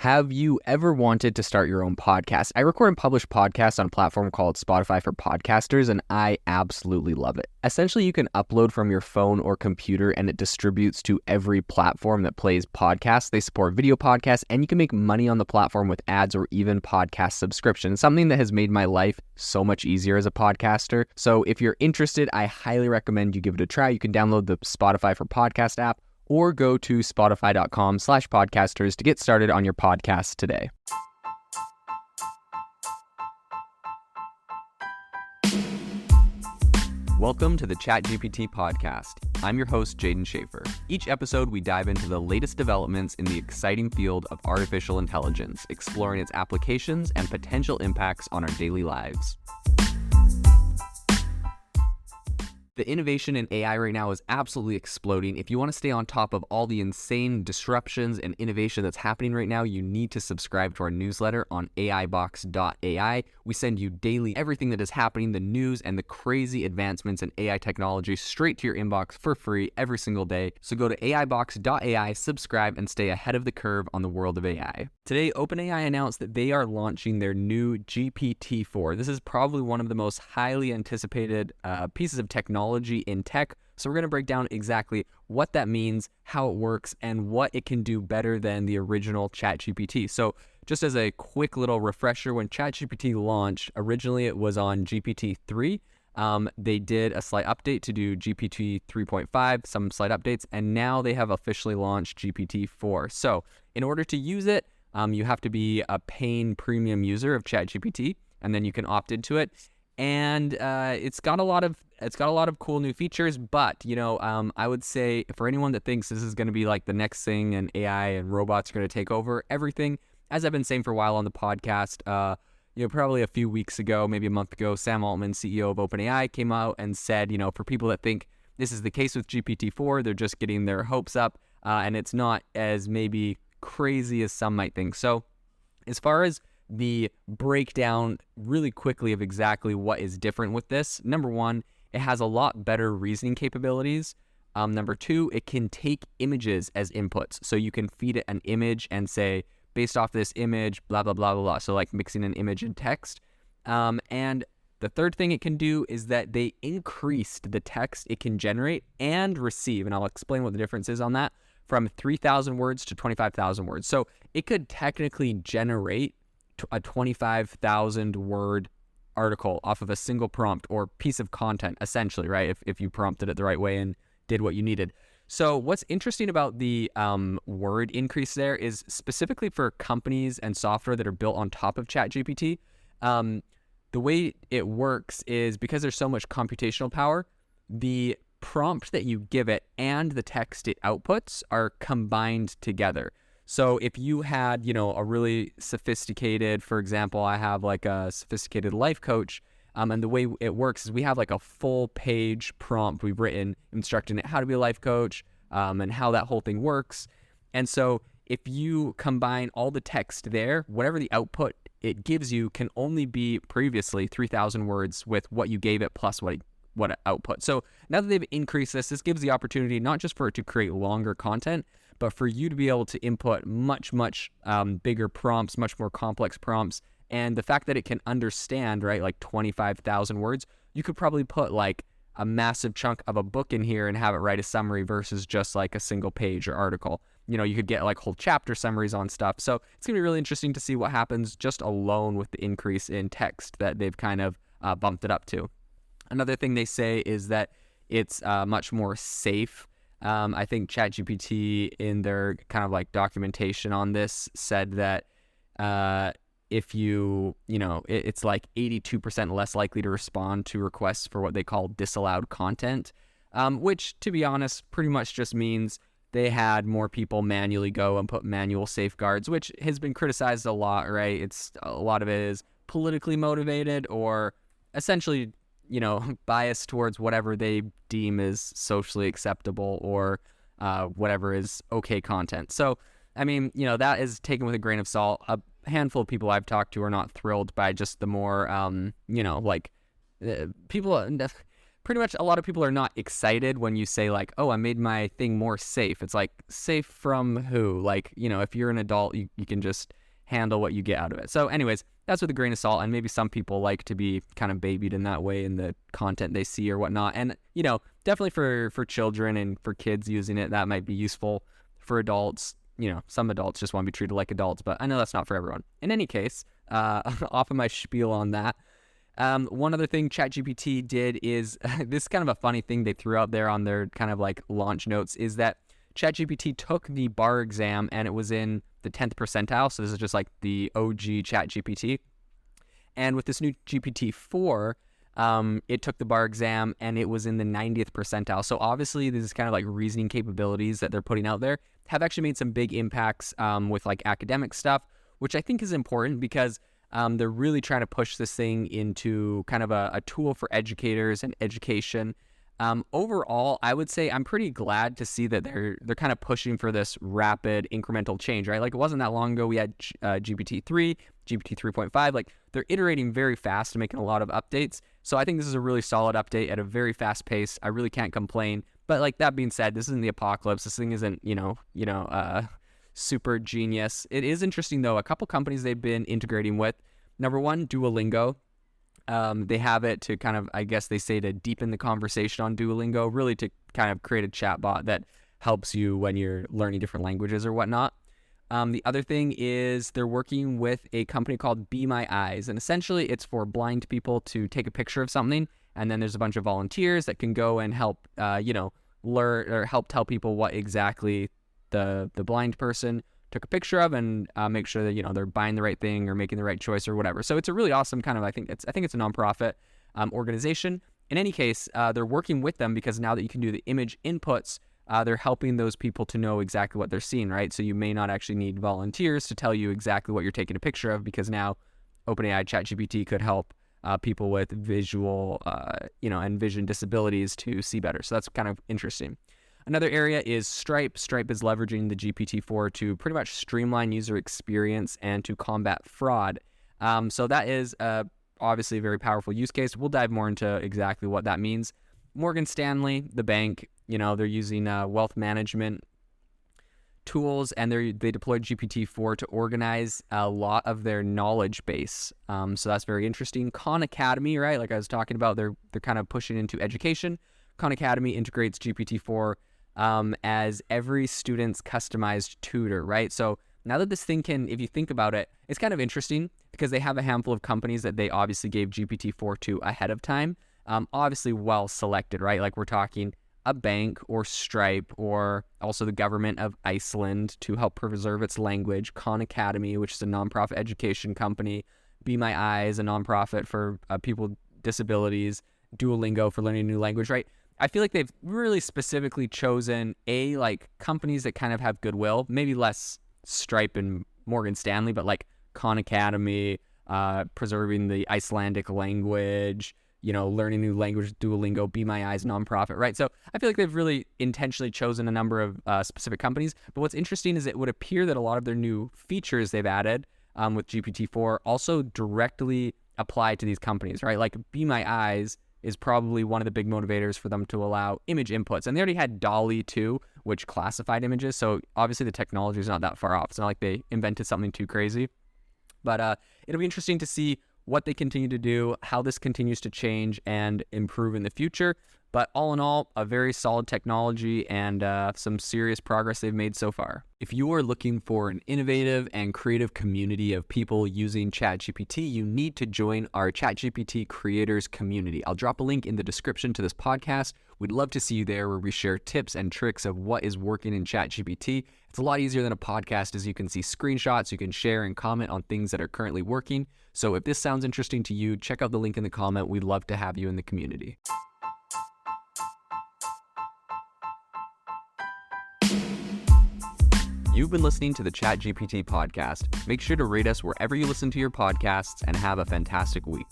Have you ever wanted to start your own podcast? I record and publish podcasts on a platform called Spotify for Podcasters, and I absolutely love it. Essentially, you can upload from your phone or computer, and it distributes to every platform that plays podcasts. They support video podcasts, and you can make money on the platform with ads or even podcast subscriptions, something that has made my life so much easier as a podcaster. So if you're interested, I highly recommend you give it a try. You can download the Spotify for Podcast app, or go to spotify.com/podcasters to get started on your podcast today. Welcome to the ChatGPT podcast. I'm your host, Jaden Schaefer. Each episode, we dive into the latest developments in the exciting field of artificial intelligence, exploring its applications and potential impacts on our daily lives. The innovation in AI right now is absolutely exploding. If you want to stay on top of all the insane disruptions and innovation that's happening right now, you need to subscribe to our newsletter on AIBox.ai. We send you daily everything that is happening, the news and the crazy advancements in AI technology straight to your inbox for free every single day. So go to AIBox.ai, subscribe, and stay ahead of the curve on the world of AI. Today, OpenAI announced that they are launching their new GPT-4. This is probably one of the most highly anticipated pieces of technology in tech. So we're going to break down exactly what that means, how it works, and what it can do better than the original ChatGPT. So just as a quick little refresher, when ChatGPT launched, originally it was on GPT-3. They did a slight update to do GPT 3.5, some slight updates, and now they have officially launched GPT-4. So in order to use it, you have to be a paying premium user of ChatGPT, and then you can opt into it. And it's got a lot of cool new features, but I would say for anyone that thinks this is going to be like the next thing and AI and robots are going to take over everything, as I've been saying for a while on the podcast, probably a few weeks ago, maybe a month ago, Sam Altman, CEO of OpenAI, came out and said, for people that think this is the case with GPT-4, they're just getting their hopes up, and it's not as maybe crazy as some might think. So as far as the breakdown really quickly of exactly what is different with this, number one, it has a lot better reasoning capabilities. Number two, it can take images as inputs. So you can feed it an image and say, based off this image, blah, blah, blah, blah, blah. So like mixing an image and text. And the third thing it can do is that they increased the text it can generate and receive. And I'll explain what the difference is on that, from 3,000 words to 25,000 words. So it could technically generate a 25,000 word article off of a single prompt or piece of content, essentially, right? If you prompted it the right way and did what you needed. So what's interesting about the word increase there is specifically for companies and software that are built on top of ChatGPT. The way it works is because there's so much computational power, the prompt that you give it and the text it outputs are combined together. So if you had, a really sophisticated, for example, I have like a sophisticated life coach, and the way it works is we have like a full page prompt we've written instructing it how to be a life coach, and how that whole thing works. And so if you combine all the text there, whatever the output it gives you can only be previously 3,000 words with what you gave it plus what output. So now that they've increased this gives the opportunity not just for it to create longer content, but for you to be able to input much bigger prompts, much more complex prompts. And the fact that it can understand, right, like 25,000 words, you could probably put like a massive chunk of a book in here and have it write a summary versus just like a single page or article. You could get like whole chapter summaries on stuff. So it's going to be really interesting to see what happens just alone with the increase in text that they've kind of bumped it up to. Another thing they say is that it's much more safe. I think ChatGPT in their kind of like documentation on this said that if it's like 82% less likely to respond to requests for what they call disallowed content, which to be honest, pretty much just means they had more people manually go and put manual safeguards, which has been criticized a lot, right? A lot of it is politically motivated or essentially biased towards whatever they deem is socially acceptable or whatever is okay content. So, I mean, that is taken with a grain of salt. A handful of people I've talked to are not thrilled by just the more, people pretty much a lot of people are not excited when you say like, oh, I made my thing more safe. It's like, safe from who? Like, if you're an adult, you can just handle what you get out of it. So anyways, that's with a grain of salt. And maybe some people like to be kind of babied in that way in the content they see or whatnot. And, definitely for children and for kids using it, that might be useful. For adults, some adults just want to be treated like adults, but I know that's not for everyone. In any case, off of my spiel on that, one other thing ChatGPT did is, this is kind of a funny thing they threw out there on their kind of like launch notes, is that ChatGPT took the bar exam and it was in the 10th percentile. So this is just like the OG ChatGPT. And with this new GPT-4, it took the bar exam and it was in the 90th percentile. So obviously this is kind of like reasoning capabilities that they're putting out there have actually made some big impacts with like academic stuff, which I think is important because they're really trying to push this thing into kind of a tool for educators and education. Overall, I would say I'm pretty glad to see that they're kind of pushing for this rapid incremental change, right? Like it wasn't that long ago we had GPT-3, GPT 3.5, like they're iterating very fast and making a lot of updates. So I think this is a really solid update at a very fast pace. I really can't complain. But like that being said, this isn't the apocalypse. This thing isn't, super genius. It is interesting though. A couple companies they've been integrating with. Number one, Duolingo. They have it to kind of, I guess they say, to deepen the conversation on Duolingo, really to kind of create a chatbot that helps you when you're learning different languages or whatnot. The other thing is they're working with a company called Be My Eyes, and essentially it's for blind people to take a picture of something, and then there's a bunch of volunteers that can go and help, learn or help tell people what exactly the blind person took a picture of, and make sure that they're buying the right thing or making the right choice or whatever. So it's a really awesome kind of, I think it's a nonprofit organization. In any case, they're working with them because now that you can do the image inputs, they're helping those people to know exactly what they're seeing, right? So you may not actually need volunteers to tell you exactly what you're taking a picture of, because now OpenAI ChatGPT could help people with visual, and vision disabilities to see better. So that's kind of interesting. Another area is Stripe. Stripe is leveraging the GPT-4 to pretty much streamline user experience and to combat fraud. So that is obviously a very powerful use case. We'll dive more into exactly what that means. Morgan Stanley, the bank, they're using wealth management tools, and they deployed GPT-4 to organize a lot of their knowledge base. So that's very interesting. Khan Academy, right? Like I was talking about, they're kind of pushing into education. Khan Academy integrates GPT-4 as every student's customized tutor, right? So now that this thing can, if you think about it, it's kind of interesting because they have a handful of companies that they obviously gave GPT-4 to ahead of time. Obviously well selected, right? Like we're talking a bank or Stripe, or also the government of Iceland to help preserve its language, Khan Academy, which is a nonprofit education company, Be My Eyes, a nonprofit for people with disabilities, Duolingo for learning a new language, right? I feel like they've really specifically chosen like companies that kind of have goodwill, maybe less Stripe and Morgan Stanley, but like Khan Academy, preserving the Icelandic language, learning new language, Duolingo, Be My Eyes, nonprofit, right? So I feel like they've really intentionally chosen a number of specific companies. But what's interesting is it would appear that a lot of their new features they've added with GPT-4 also directly apply to these companies, right? Like Be My Eyes is probably one of the big motivators for them to allow image inputs. And they already had DALL-E 2, which classified images. So obviously the technology is not that far off. It's not like they invented something too crazy. But it'll be interesting to see what they continue to do, how this continues to change and improve in the future. But all in all, a very solid technology and some serious progress they've made so far. If you are looking for an innovative and creative community of people using ChatGPT, you need to join our ChatGPT creators community. I'll drop a link in the description to this podcast. We'd love to see you there, where we share tips and tricks of what is working in ChatGPT. It's a lot easier than a podcast, as you can see screenshots, you can share and comment on things that are currently working. So if this sounds interesting to you, check out the link in the comment. We'd love to have you in the community. You've been listening to the ChatGPT podcast. Make sure to rate us wherever you listen to your podcasts, and have a fantastic week.